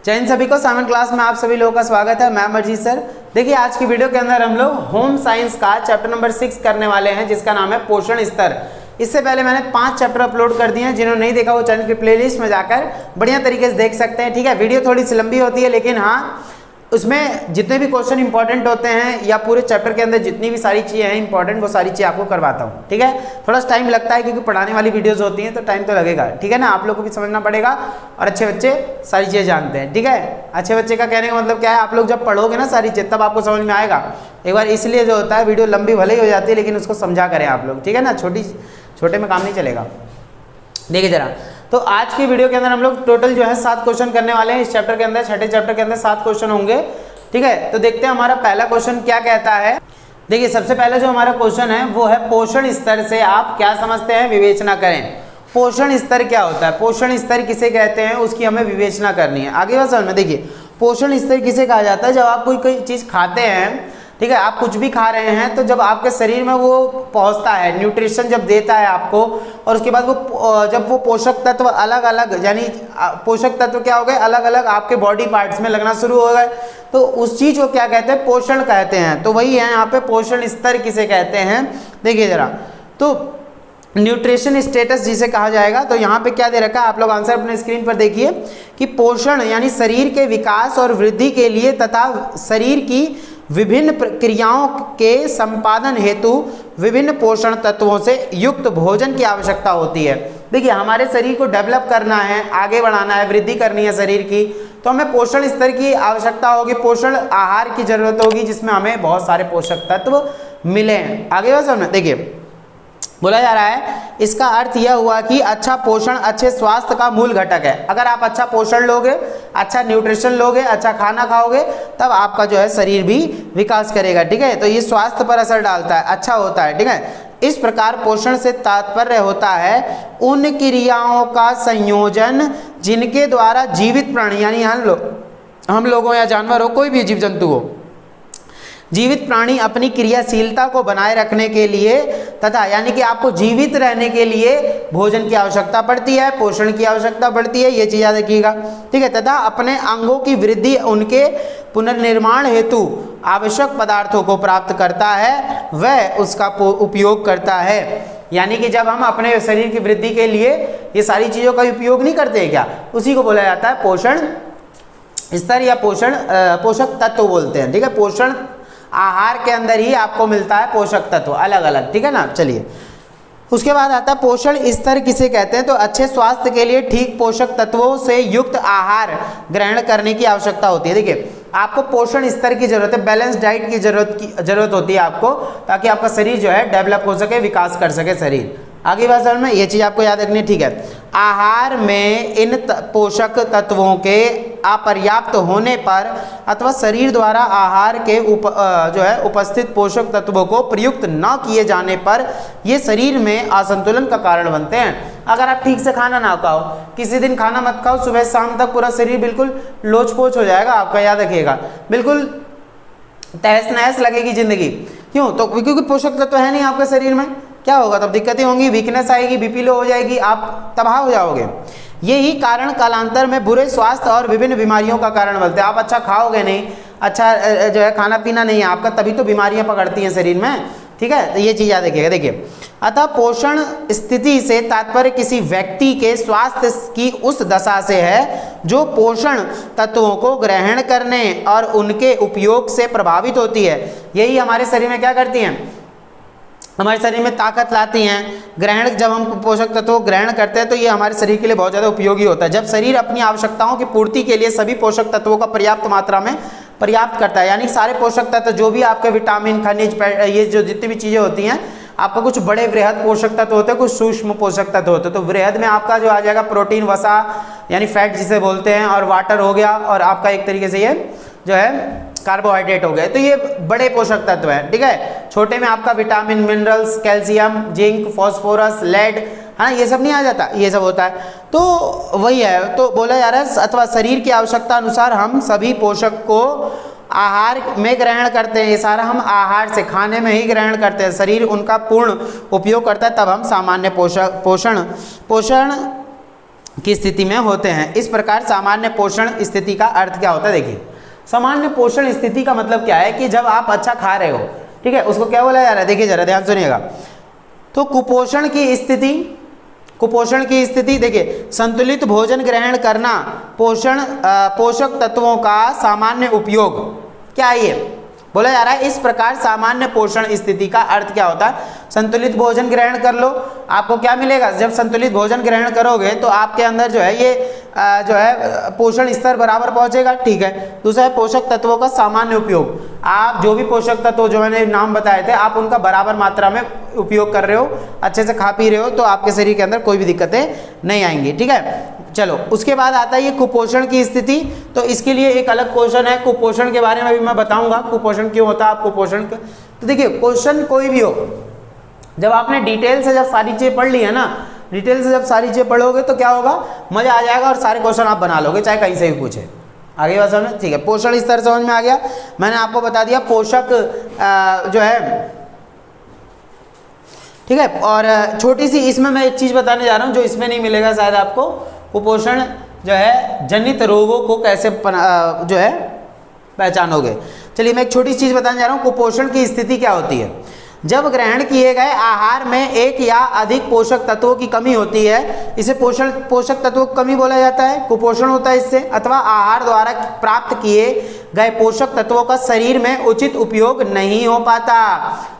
जय हिंद सभी को। 7th क्लास में आप सभी लोगों का स्वागत है। मैं अमरजीत सर। देखिए आज की वीडियो के अंदर हम लोग होम साइंस का चैप्टर नंबर 6 करने वाले हैं, जिसका नाम है पोषण स्तर। इससे पहले मैंने 5 चैप्टर अपलोड कर दिए हैं। जिन्होंने नहीं देखा वो चैनल की प्लेलिस्ट में जाकर बढ़िया तरीके से देख सकते हैं। ठीक है, वीडियो थोड़ी सी लंबी होती है, लेकिन हाँ उसमें जितने भी क्वेश्चन इंपॉर्टेंट होते हैं या पूरे चैप्टर के अंदर जितनी भी सारी चीज़ें हैं इंपॉर्टेंट, वो सारी चीज़ें आपको करवाता हूँ। ठीक है, थोड़ा सा टाइम लगता है क्योंकि पढ़ाने वाली वीडियोस होती हैं तो टाइम तो लगेगा। ठीक है ना, आप लोग को भी समझना पड़ेगा और अच्छे बच्चे सारी चीज़ें जानते हैं। ठीक है, अच्छे बच्चे का कहने का मतलब क्या है, आप लोग जब पढ़ोगे ना सारी चीज़ तब आपको समझ में आएगा। एक बार इसलिए जो होता है वीडियो लंबी भले ही हो जाती है, लेकिन उसको समझा करें आप लोग। ठीक है ना, छोटे में काम नहीं चलेगा। देखिए जरा, तो आज की वीडियो के अंदर हम लोग टोटल जो है 7 क्वेश्चन करने वाले हैं। इस चैप्टर के अंदर, छठे चैप्टर के अंदर 7 क्वेश्चन होंगे। ठीक है, तो देखते हैं हमारा पहला क्वेश्चन क्या कहता है। देखिए सबसे पहले जो हमारा क्वेश्चन है वो है पोषण स्तर से आप क्या समझते हैं, विवेचना करें। पोषण स्तर क्या होता है, पोषण स्तर किसे कहते हैं, उसकी हमें विवेचना करनी है। आगे बात समझ में। देखिए पोषण स्तर किसे कहा जाता है, जब आप कोई चीज़ खाते हैं, ठीक है, आप कुछ भी खा रहे हैं तो जब आपके शरीर में वो पहुंचता है, न्यूट्रिशन जब देता है आपको, और उसके बाद वो जब वो पोषक तत्व अलग अलग, यानी पोषक तत्व क्या हो गए, अलग अलग आपके बॉडी पार्ट्स में लगना शुरू हो गए, तो उस चीज को क्या कहते हैं, पोषण कहते हैं। तो वही है यहाँ पे पोषण स्तर किसे कहते हैं। देखिए जरा, तो न्यूट्रिशन स्टेटस जिसे कहा जाएगा, तो यहाँ पे क्या दे रखा है, आप लोग आंसर अपने स्क्रीन पर देखिए कि पोषण यानी शरीर के विकास और वृद्धि के लिए तथा शरीर की विभिन्न प्रक्रियाओं के संपादन हेतु विभिन्न पोषण तत्वों से युक्त भोजन की आवश्यकता होती है। देखिए हमारे शरीर को डेवलप करना है, आगे बढ़ाना है, वृद्धि करनी है शरीर की, तो हमें पोषण स्तर की आवश्यकता होगी, पोषण आहार की जरूरत होगी जिसमें हमें बहुत सारे पोषक तत्व मिले हैं। आगे बात समझना। देखिए बोला जा रहा है, इसका अर्थ यह हुआ कि अच्छा पोषण अच्छे स्वास्थ्य का मूल घटक है। अगर आप अच्छा पोषण लोगे, अच्छा न्यूट्रिशन लोगे, अच्छा खाना खाओगे, तब आपका जो है शरीर भी विकास करेगा। ठीक है, तो ये स्वास्थ्य पर असर डालता है, अच्छा होता है। ठीक है, इस प्रकार पोषण से तात्पर्य होता है उन क्रियाओं का संयोजन जिनके द्वारा जीवित प्राणी, यानी हम लोगों या जानवर हो, कोई भी जीव जंतु हो, जीवित प्राणी अपनी क्रियाशीलता को बनाए रखने के लिए तथा यानी कि आपको जीवित रहने के लिए भोजन की आवश्यकता पड़ती है, पोषण की आवश्यकता पड़ती है, ये चीज़ याद रखिएगा। ठीक है, तथा अपने अंगों की वृद्धि, उनके पुनर्निर्माण हेतु आवश्यक पदार्थों को प्राप्त करता है, वह उसका उपयोग करता है। यानी कि जब हम अपने शरीर की वृद्धि के लिए ये सारी चीज़ों का उपयोग नहीं करते क्या, उसी को बोला जाता है पोषण स्तर या पोषक तत्व बोलते हैं। ठीक है, पोषण आहार के अंदर ही आपको मिलता है पोषक तत्व अलग अलग। ठीक है ना, चलिए उसके बाद आता है पोषण स्तर किसे कहते हैं। तो अच्छे स्वास्थ्य के लिए ठीक पोषक तत्वों से युक्त आहार ग्रहण करने की आवश्यकता होती है। देखिए आपको पोषण स्तर की जरूरत है, बैलेंस डाइट की जरूरत होती है आपको, ताकि आपका शरीर जो है डेवलप हो सके, विकास कर सके शरीर। आगे बात समझ में, ये चीज़ आपको याद रखनी है। ठीक है, आहार में इन पोषक तत्वों के अपर्याप्त होने पर अथवा शरीर द्वारा आहार के उपस्थित पोषक तत्वों को प्रयुक्त न किए जाने पर ये शरीर में असंतुलन का कारण बनते हैं। अगर आप ठीक से खाना ना खाओ, किसी दिन खाना मत खाओ, सुबह शाम तक पूरा शरीर बिल्कुल लोच पोच हो जाएगा आपका, याद रखिएगा, बिल्कुल तहस नहस लगेगी जिंदगी। क्यों? तो क्योंकि पोषक तत्व है नहीं आपके शरीर में। क्या होगा तब, दिक्कतें होंगी, वीकनेस आएगी, बीपी लो हो जाएगी, आप तबाह हो जाओगे। यही कारण कालांतर में बुरे स्वास्थ्य और विभिन्न बीमारियों का कारण बनते हैं। आप अच्छा खाओगे नहीं, अच्छा जो है खाना पीना नहीं है आपका, तभी तो बीमारियां पकड़ती हैं शरीर में। ठीक है, तो ये चीज़ याद रखिएगा। देखिए अतः पोषण स्थिति से तात्पर्य किसी व्यक्ति के स्वास्थ्य की उस दशा से है जो पोषण तत्वों को ग्रहण करने और उनके उपयोग से प्रभावित होती है। यही हमारे शरीर में क्या करती हैं, हमारे शरीर में ताकत लाती हैं। ग्रहण, जब हम पोषक तत्वों को ग्रहण करते हैं तो ये हमारे शरीर के लिए बहुत ज़्यादा उपयोगी होता है। जब शरीर अपनी आवश्यकताओं की पूर्ति के लिए सभी पोषक तत्वों का पर्याप्त मात्रा में पर्याप्त करता है, यानी सारे पोषक तत्व जो भी आपके विटामिन, खनिज, ये जो जितनी भी चीज़ें होती हैं, आपका कुछ बड़े वृहद पोषक तत्व होते हैं, कुछ सूक्ष्म पोषक तत्व होते हैं। तो वृहद में आपका जो आ जाएगा प्रोटीन, वसा यानी फैट जिसे बोलते हैं, और वाटर हो गया, और आपका एक तरीके से ये जो है कार्बोहाइड्रेट हो गए, तो ये बड़े पोषक तत्व हैं। ठीक है, छोटे में आपका vitamin, minerals, calcium, zinc, phosphorus, lead, है ना, ये सब नहीं आ जाता, ये सब होता है। तो वही है, तो बोला जा रहा है अथवा शरीर की आवश्यकता अनुसार हम सभी पोषक को आहार में ग्रहण करते हैं। ये सारा हम आहार से, खाने में ही ग्रहण करते हैं। शरीर उनका पूर्ण उपयोग करता है, तब हम सामान्य पोषण की स्थिति में होते हैं। इस प्रकार सामान्य पोषण स्थिति का अर्थ क्या होता है? देखिए, सामान्य पोषण स्थिति का मतलब क्या है कि जब आप अच्छा खा रहे हो, ठीक है, उसको क्या बोला जा रहा है? देखिए जरा ध्यान सुनिएगा। तो कुपोषण की स्थिति देखिए, संतुलित भोजन ग्रहण करना, पोषक तत्वों का सामान्य उपयोग, क्या है ये बोला जा रहा है? इस प्रकार सामान्य पोषण स्थिति का अर्थ क्या होता है? संतुलित भोजन ग्रहण कर लो, आपको क्या मिलेगा? जब संतुलित भोजन ग्रहण करोगे तो आपके अंदर जो है ये जो है पोषण स्तर बराबर पहुंचेगा, ठीक है। दूसरा है पोषक तत्वों का सामान्य उपयोग, आप जो भी पोषक तत्व जो मैंने नाम बताए थे आप उनका बराबर मात्रा में उपयोग कर रहे हो, अच्छे से खा पी रहे हो, तो आपके शरीर के अंदर कोई भी दिक्कतें नहीं आएंगी, ठीक है। चलो, उसके बाद आता है ये कुपोषण की स्थिति। तो इसके लिए एक अलग क्वेश्चन है, कुपोषण के बारे में भी मैं बताऊंगा, कुपोषण क्यों होता है, आप कुपोषण। तो देखिए, क्वेश्चन कोई भी हो, जब आपने डिटेल से जब सारी चीजें पढ़ ली है ना, डिटेल से जब सारी चीजें पढ़ोगे तो क्या होगा, मजा आ जाएगा और सारे क्वेश्चन आप बना लोगे, चाहे कहीं से भी पूछे। आगे बात समझ, ठीक है। पोषण स्तर समझ में आ गया, मैंने आपको बता दिया पोषक जो है, ठीक है। और छोटी सी इसमें मैं एक चीज बताने जा रहा हूं जो इसमें नहीं मिलेगा शायद आपको, कुपोषण जो है जनित रोगों को कैसे जो है पहचानोगे। चलिए, मैं एक छोटी चीज बताने जा रहा हूं, कुपोषण की स्थिति क्या होती है? जब ग्रहण किए गए आहार में एक या अधिक पोषक तत्वों की कमी होती है, इसे पोषक तत्वों की कमी बोला जाता है, कुपोषण होता है इससे। अथवा आहार द्वारा प्राप्त किए गए पोषक तत्वों का शरीर में उचित उपयोग नहीं हो पाता।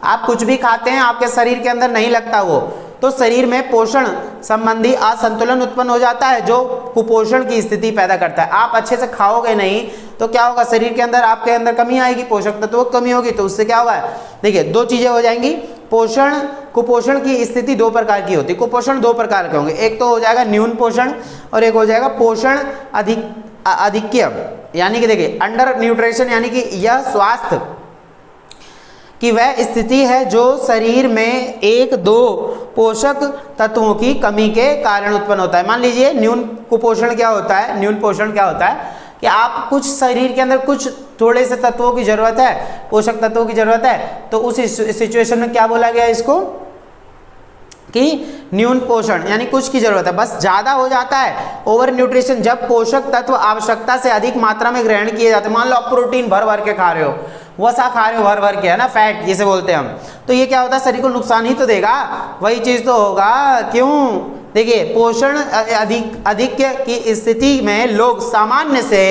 आप कुछ भी खाते हैं, आपके शरीर के अंदर नहीं लगता वो, तो शरीर में पोषण संबंधी असंतुलन उत्पन्न हो जाता है, जो कुपोषण की स्थिति पैदा करता है। आप अच्छे से खाओगे नहीं तो क्या होगा, शरीर के अंदर आपके अंदर कमी आएगी, पोषक तत्वों की कमी होगी, तो उससे क्या होगा? देखिए, दो चीजें हो जाएंगी। कुपोषण की स्थिति दो प्रकार की होती है। कुपोषण दो प्रकार के होंगे, एक तो हो जाएगा न्यून पोषण और एक हो जाएगा पोषण अधिक्य, यानी कि देखिए अंडर न्यूट्रिशन, यानी कि यह स्वास्थ्य कि वह स्थिति है जो शरीर में एक दो पोषक तत्वों की कमी के कारण उत्पन्न होता है। मान लीजिए न्यून कुपोषण क्या होता है, न्यून पोषण क्या होता है कि आप कुछ शरीर के अंदर कुछ थोड़े से तत्वों की जरूरत है, पोषक तत्वों की जरूरत है, तो उस सिचुएशन में क्या बोला गया इसको कि न्यून पोषण, यानी कुछ की जरूरत है, बस ज्यादा हो जाता है ओवर न्यूट्रिशन, जब पोषक तत्व आवश्यकता से अधिक मात्रा में ग्रहण किए जाते हैं। मान लो आप प्रोटीन भर भर के खा रहे हो, वसा खा रहे हो भर भर के, है ना, फैट जिसे बोलते हैं हम, तो ये क्या होता है, शरीर को नुकसान ही तो देगा, वही चीज तो होगा। क्यों? देखिए, पोषण अधिक्य की स्थिति में लोग सामान्य से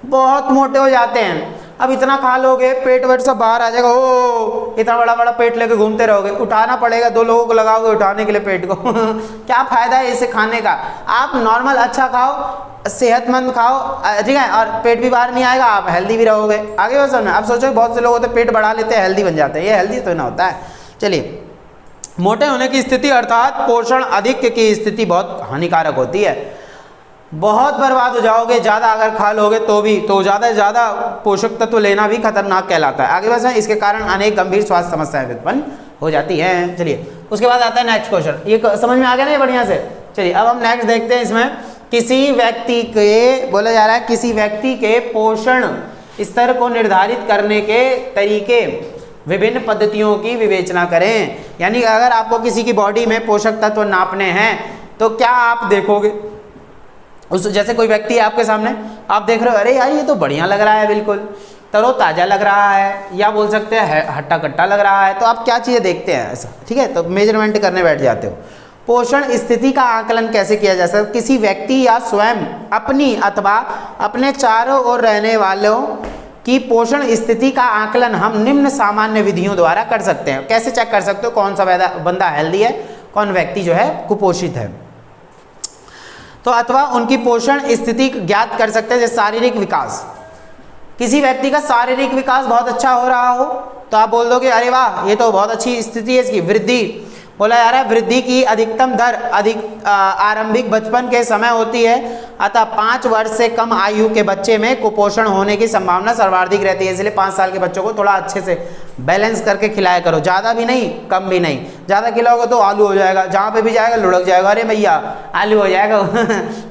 बहुत मोटे हो जाते हैं। अब इतना खा लोगे, पेट वेट सब बाहर आ जाएगा, ओ इतना बड़ा बड़ा पेट लेके घूमते रहोगे, उठाना पड़ेगा, दो लोगों को लगाओगे उठाने के लिए पेट को क्या फायदा है इसे खाने का? आप नॉर्मल अच्छा खाओ, सेहतमंद खाओ, ठीक है, और पेट भी बाहर नहीं आएगा, आप हेल्दी भी रहोगे। आगे बात समझना। आप सोचो बहुत से लोग होते पेट बढ़ा लेते हैं, हेल्दी बन जाते हैं, ये हेल्दी तो ना होता है। चलिए, मोटे होने की स्थिति अर्थात पोषण अधिक की स्थिति बहुत हानिकारक होती है, बहुत बर्बाद हो जाओगे, ज़्यादा अगर खा लोगे तो भी, तो ज़्यादा से ज़्यादा पोषक तत्व लेना भी खतरनाक कहलाता है। आगे बढ़ते हैं, इसके कारण अनेक गंभीर स्वास्थ्य समस्याएं उत्पन्न हो जाती हैं। चलिए, उसके बाद आता है नेक्स्ट क्वेश्चन। ये समझ में आ गया ना ये बढ़िया से? चलिए, अब हम नेक्स्ट देखते हैं। इसमें किसी व्यक्ति के बोला जा रहा है, किसी व्यक्ति के पोषण स्तर को निर्धारित करने के तरीके, विभिन्न पद्धतियों की विवेचना करें। यानी अगर आपको किसी की बॉडी में पोषक तत्व नापने हैं तो क्या आप देखोगे, उस जैसे कोई व्यक्ति है आपके सामने, आप देख रहे हो, अरे यार ये तो बढ़िया लग रहा है, बिल्कुल तरोताजा लग रहा है, या बोल सकते हैं हट्टा कट्टा लग रहा है, तो आप क्या चीज़ें देखते हैं ऐसा, ठीक है, तो मेजरमेंट करने बैठ जाते हो। पोषण स्थिति का आकलन कैसे किया जा सकता है? किसी व्यक्ति या स्वयं अपनी अथवा अपने चारों ओर रहने वालों की पोषण स्थिति का आकलन हम निम्न सामान्य विधियों द्वारा कर सकते हैं। कैसे चेक कर सकते हो कौन सा बंदा हेल्दी है, कौन व्यक्ति जो है कुपोषित है? तो अथवा उनकी पोषण स्थिति ज्ञात कर सकते हैं। जैसे शारीरिक विकास, किसी व्यक्ति का शारीरिक विकास बहुत अच्छा हो रहा हो तो आप बोल दोगे अरे वाह ये तो बहुत अच्छी स्थिति है इसकी। वृद्धि बोला जा रहा है, वृद्धि की अधिकतम दर आरंभिक बचपन के समय होती है, अतः 5 वर्ष से कम आयु के बच्चे में कुपोषण होने की संभावना सर्वाधिक रहती है। इसलिए 5 साल के बच्चों को थोड़ा अच्छे से बैलेंस करके खिलाया करो, ज़्यादा भी नहीं कम भी नहीं। ज़्यादा खिलाओगे तो आलू हो जाएगा, जहाँ पे भी जाएगा लुढ़क जाएगा, अरे भैया आलू हो जाएगा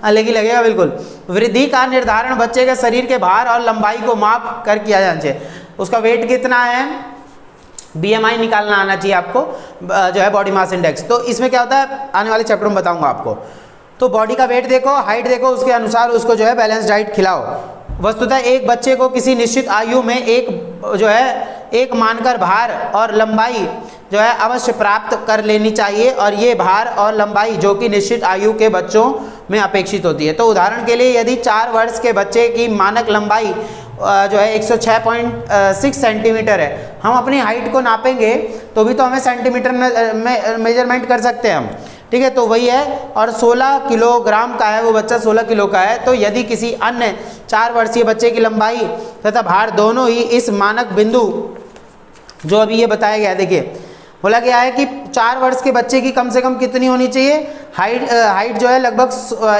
अलग ही लगेगा बिल्कुल। वृद्धि का निर्धारण बच्चे के शरीर के भार और लंबाई को माप कर किया जाना चाहिए। उसका वेट कितना है, BMI निकालना आना चाहिए आपको, जो है बॉडी मास इंडेक्स। तो इसमें क्या होता है, आने वाले चैप्टर में बताऊंगा आपको। तो बॉडी का वेट देखो, हाइट देखो, उसके अनुसार उसको जो है बैलेंस डाइट खिलाओ। वस्तुतः एक बच्चे को किसी निश्चित आयु में एक मानकर भार और लंबाई जो है अवश्य प्राप्त कर लेनी चाहिए, और ये भार और लंबाई जो कि निश्चित आयु के बच्चों में अपेक्षित होती है। तो उदाहरण के लिए यदि 4 वर्ष के बच्चे की मानक लंबाई जो है 106.6 सेंटीमीटर है, हम अपनी हाइट को नापेंगे तो भी तो हमें सेंटीमीटर में मेजरमेंट कर सकते हैं हम, ठीक है। तो वही है, और 16 किलोग्राम का है वो बच्चा, 16 किलो का है। तो यदि किसी अन्य 4 वर्षीय बच्चे की लंबाई तथा भार दोनों ही इस मानक बिंदु जो अभी ये बताया गया है, देखिए बोला गया है कि 4 वर्ष के बच्चे की कम से कम कितनी होनी चाहिए, हाइट जो है लगभग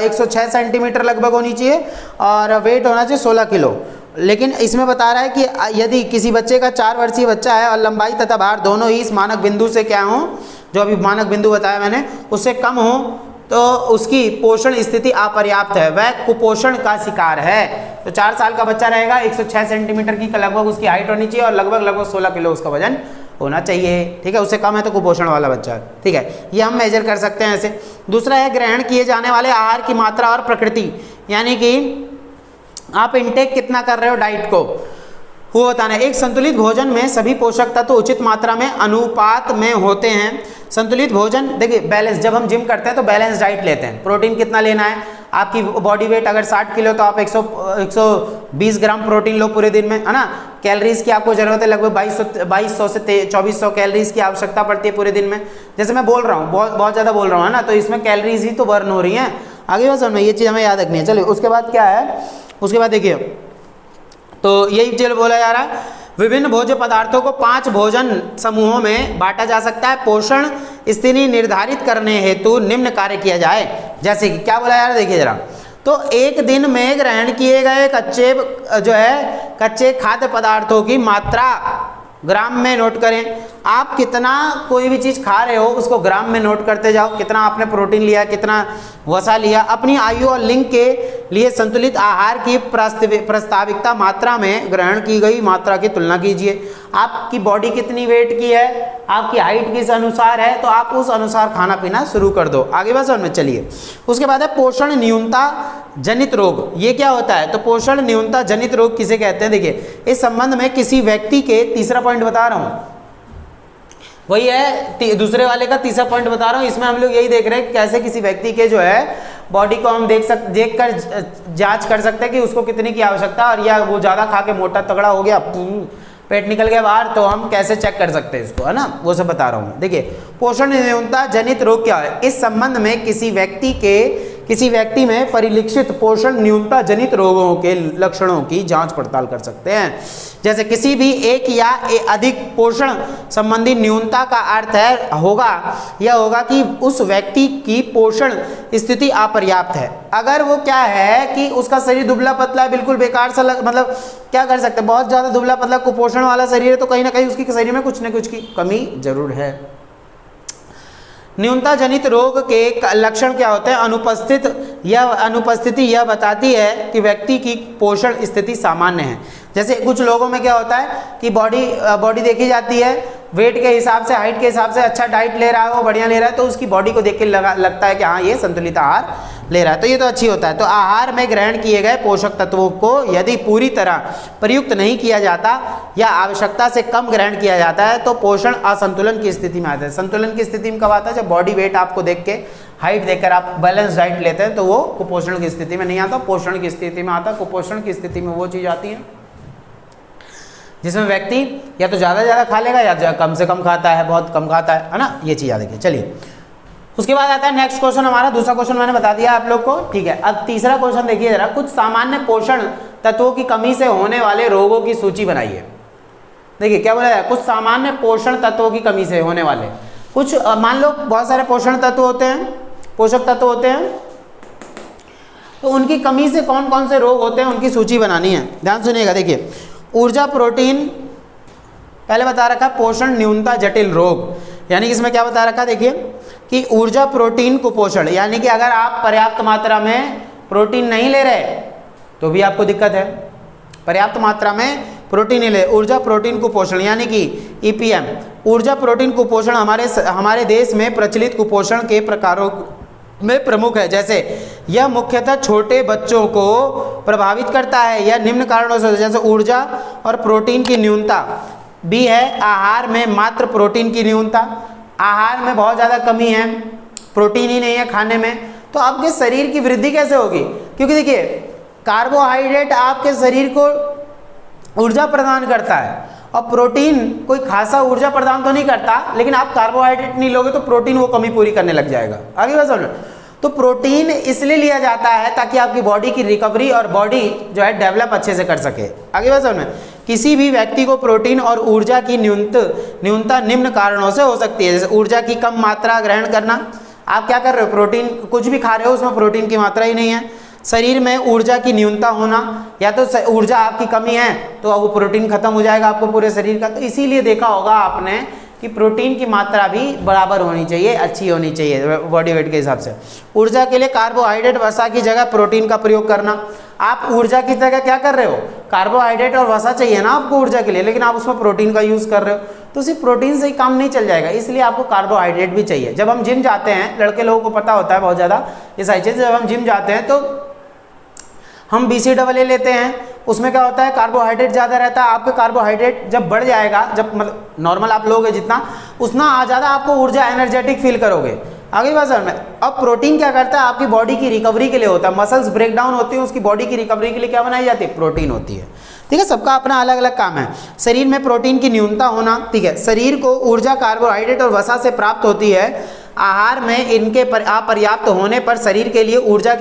106 सेंटीमीटर लगभग होनी चाहिए, और वेट होना चाहिए 16 किलो। लेकिन इसमें बता रहा है कि यदि किसी बच्चे का 4 वर्षीय बच्चा है और लंबाई तथा भार दोनों ही इस मानक बिंदु से क्या हो, जो अभी मानक बिंदु बताया मैंने, उससे कम हो, तो उसकी पोषण स्थिति अपर्याप्त है, वह कुपोषण का शिकार है। तो 4 साल का बच्चा रहेगा, 106 सेंटीमीटर की लगभग उसकी हाइट होनी चाहिए, और लगभग 16 किलो उसका वजन होना चाहिए, ठीक है। उससे कम है तो कुपोषण वाला बच्चा, ठीक है। ये हम मेजर कर सकते हैं ऐसे। दूसरा है ग्रहण किए जाने वाले आहार की मात्रा और प्रकृति, यानी कि आप इनटेक कितना कर रहे हो डाइट को, वो बताना है। एक संतुलित भोजन में सभी पोषक तत्व तो उचित मात्रा में अनुपात में होते हैं। संतुलित भोजन, देखिए बैलेंस, जब हम जिम करते हैं तो बैलेंस डाइट लेते हैं। प्रोटीन कितना लेना है, आपकी बॉडी वेट अगर 60 किलो तो आप 120 ग्राम प्रोटीन लो पूरे दिन में, है ना। कैलोरीज की आपको जरूरत है लगभग 2200 से 2400 कैलोरीज की आवश्यकता पड़ती है पूरे दिन में। जैसे मैं बोल रहा हूँ, बहुत ज़्यादा बोल रहा हूँ, है ना, तो इसमें कैलोरीज ही तो बर्न हो रही हैं। आगे बस समझ में, ये चीज़ हमें याद रखनी है। चलिए उसके बाद क्या है, उसके बाद देखिए, तो यही चीज बोला जा रहा है, विभिन्न भोज्य पदार्थों को 5 भोजन समूहों में बांटा जा सकता है। पोषण स्थिति निर्धारित करने हेतु निम्न कार्य किया जाए। जैसे कि क्या बोला जा रहा है, देखिए जरा, तो एक दिन में ग्रहण किए गए कच्चे खाद्य पदार्थों की मात्रा ग्राम में नोट करें। आप कितना कोई भी चीज़ खा रहे हो उसको ग्राम में नोट करते जाओ, कितना आपने प्रोटीन लिया, कितना वसा लिया। अपनी आयु और लिंग के लिए संतुलित आहार की प्रस्ताविकता मात्रा में ग्रहण की गई मात्रा की तुलना कीजिए। आपकी बॉडी कितनी वेट की है, आपकी हाइट किस अनुसार है, तो आप उस अनुसार खाना पीना शुरू कर दो। आगे बस में चलिए। उसके बाद है पोषण न्यूनता जनित रोग। ये क्या होता है, तो पोषण न्यूनता जनित रोग किसे कहते हैं, देखिए इस संबंध में किसी व्यक्ति के, तीसरा पॉइंट बता रहा हूँ, वही है दूसरे वाले का तीसरा पॉइंट बता रहा हूँ। इसमें हम लोग यही देख रहे हैं कैसे किसी व्यक्ति के जो है बॉडी को हम देख कर जांच कर सकते हैं कि उसको कितनी की आवश्यकता, और या वो ज़्यादा खा के मोटा तगड़ा हो गया, पेट निकल गया बाहर, तो हम कैसे चेक कर सकते हैं इसको, है ना, वो सब बता रहा हूँ। देखिए पोषण न्यूनता जनित रोग क्या है, इस संबंध में किसी व्यक्ति में परिलक्षित पोषण न्यूनता जनित रोगों के लक्षणों की जांच पड़ताल कर सकते हैं। जैसे किसी भी एक या अधिक पोषण संबंधी न्यूनता का अर्थ होगा कि उस व्यक्ति की पोषण स्थिति अपर्याप्त है। अगर वो क्या है कि उसका शरीर दुबला पतला बिल्कुल बेकार सा मतलब क्या कर सकते हैं, बहुत ज़्यादा दुबला पतला कुपोषण वाला शरीर है, तो कहीं ना कहीं उसकी शरीर में कुछ न कुछ की कमी जरूर है। न्यूनता जनित रोग के लक्षण क्या होते हैं, अनुपस्थिति यह बताती है कि व्यक्ति की पोषण स्थिति सामान्य है। जैसे कुछ लोगों में क्या होता है कि बॉडी देखी जाती है, वेट के हिसाब से, हाइट के हिसाब से अच्छा डाइट ले रहा है, वो बढ़िया ले रहा है, तो उसकी बॉडी को देख के लगता है कि हाँ ये संतुलित आहार ले रहा है, तो ये तो अच्छी होता है। तो आहार में ग्रहण किए गए पोषक तत्वों को यदि पूरी तरह प्रयुक्त नहीं किया जाता या आवश्यकता से कम ग्रहण किया जाता है तो पोषण असंतुलन की स्थिति में आता है। संतुलन की स्थिति में कब आता है, जब बॉडी वेट आपको देख के, हाइट देखकर आप बैलेंस डाइट लेते हैं, तो वो कुपोषण की स्थिति में नहीं आता, पोषण की स्थिति में आता। कुपोषण की स्थिति में वो चीज़ आती है जिसमें व्यक्ति या तो ज़्यादा खा लेगा या कम से कम खाता है, बहुत कम खाता है ना, ये चीज़ याद रखिए। चलिए उसके बाद आता है नेक्स्ट क्वेश्चन हमारा, दूसरा क्वेश्चन मैंने बता दिया आप लोग को, ठीक है। अब तीसरा क्वेश्चन देखिए जरा, कुछ सामान्य पोषण तत्वों की कमी से होने वाले रोगों की सूची बनाइए। देखिए क्या बोला है, कुछ सामान्य पोषण तत्वों की कमी से होने वाले, कुछ मान लो बहुत सारे पोषण तत्व होते हैं, पोषक तत्व होते हैं, तो उनकी कमी से कौन कौन से रोग होते हैं उनकी सूची बनानी है। ध्यान सुनिएगा। देखिए ऊर्जा, प्रोटीन, पहले बता रखा पोषण न्यूनता जटिल रोग, यानी कि इसमें क्या बता रखा, देखिए कि ऊर्जा, प्रोटीन, कुपोषण, यानी कि अगर आप पर्याप्त मात्रा में प्रोटीन नहीं ले रहे तो भी आपको दिक्कत है। पर्याप्त मात्रा में प्रोटीन नहीं ले, ऊर्जा, प्रोटीन, कुपोषण, यानी कि ईपीएम, ऊर्जा, प्रोटीन, कुपोषण हमारे देश में प्रचलित कुपोषण के प्रकारों में प्रमुख है। जैसे यह मुख्यतः छोटे बच्चों को प्रभावित करता है। यह निम्न कारणों से, जैसे ऊर्जा और प्रोटीन की न्यूनता। बी है आहार में मात्र प्रोटीन की न्यूनता, आहार में बहुत ज़्यादा कमी है, प्रोटीन ही नहीं है खाने में, तो आपके शरीर की वृद्धि कैसे होगी? क्योंकि देखिए कार्बोहाइड्रेट आपके शरीर को ऊर्जा प्रदान करता है और प्रोटीन कोई खासा ऊर्जा प्रदान तो नहीं करता, लेकिन आप कार्बोहाइड्रेट नहीं लोगे तो प्रोटीन वो कमी पूरी करने लग जाएगा। आगे बात समझो। तो प्रोटीन इसलिए लिया जाता है ताकि आपकी बॉडी की रिकवरी और बॉडी जो है डेवलप अच्छे से कर सके। आगे बात समझ में। किसी भी व्यक्ति को प्रोटीन और ऊर्जा की न्यूनता निम्न कारणों से हो सकती है। जैसे ऊर्जा की कम मात्रा ग्रहण करना, आप क्या कर रहे हो, प्रोटीन कुछ भी खा रहे हो उसमें प्रोटीन की मात्रा ही नहीं है। शरीर में ऊर्जा की न्यूनता होना, या तो ऊर्जा आपकी कमी है तो वो प्रोटीन खत्म हो जाएगा आपको पूरे शरीर का। तो इसीलिए देखा होगा आपने कि प्रोटीन की मात्रा भी बराबर होनी चाहिए, अच्छी होनी चाहिए बॉडी वेट के हिसाब से। ऊर्जा के लिए कार्बोहाइड्रेट वसा की जगह प्रोटीन का प्रयोग करना। आप ऊर्जा की जगह क्या कर रहे हो, कार्बोहाइड्रेट और वसा चाहिए ना आपको ऊर्जा के लिए, लेकिन आप उसमें प्रोटीन का यूज़ कर रहे हो, तो सिर्फ प्रोटीन से ही काम नहीं चल जाएगा, इसलिए आपको कार्बोहाइड्रेट भी चाहिए। जब हम जिम जाते हैं, लड़के लोगों को पता होता है बहुत ज़्यादा ये सारी चीज़, जब हम जिम जाते हैं तो हम BCAA लेते हैं, उसमें क्या होता है कार्बोहाइड्रेट ज़्यादा रहता है। आपके कार्बोहाइड्रेट जब बढ़ जाएगा, जब मतलब नॉर्मल आप लोगे जितना, उतना ज़्यादा आपको ऊर्जा एनर्जेटिक फील करोगे। आगे बात समझ में। अब प्रोटीन क्या करता है, आपकी बॉडी की रिकवरी के लिए होता है। मसल्स ब्रेक डाउन होती है, उसकी बॉडी की रिकवरी के लिए क्या बनाई जाती है, प्रोटीन होती है। ठीक है, सबका अपना अलग अलग काम है। शरीर में प्रोटीन की न्यूनता होना, ठीक है, शरीर को ऊर्जा कार्बोहाइड्रेट और वसा से प्राप्त होती है। आहार में इनके अपर्याप्त होने पर शरीर के लिए ऊर्जा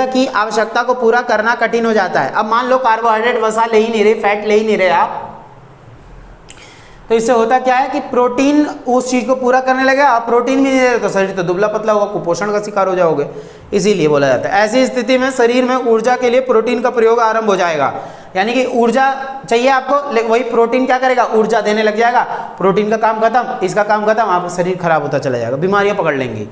की आवश्यकता को पूरा करना कठिन हो जाता है। अब मान लो कार्बोहाइड्रेट वसा ले ही नहीं रहे, फैट ले ही नहीं रहे आप, तो इससे होता क्या है कि प्रोटीन उस चीज को पूरा करने लगेगा। आप प्रोटीन भी नहीं दे रहे तो शरीर तो दुबला पतला होगा, कुपोषण का शिकार हो जाओगे। इसीलिए बोला जाता है ऐसी स्थिति में शरीर में ऊर्जा के लिए प्रोटीन का प्रयोग आरंभ हो जाएगा। यानी कि ऊर्जा चाहिए आपको, वही प्रोटीन क्या करेगा, ऊर्जा देने लग जाएगा। प्रोटीन का काम खत्म, इसका काम खत्म, आपका शरीर खराब होता चला जाएगा, बीमारियां पकड़ लेंगी।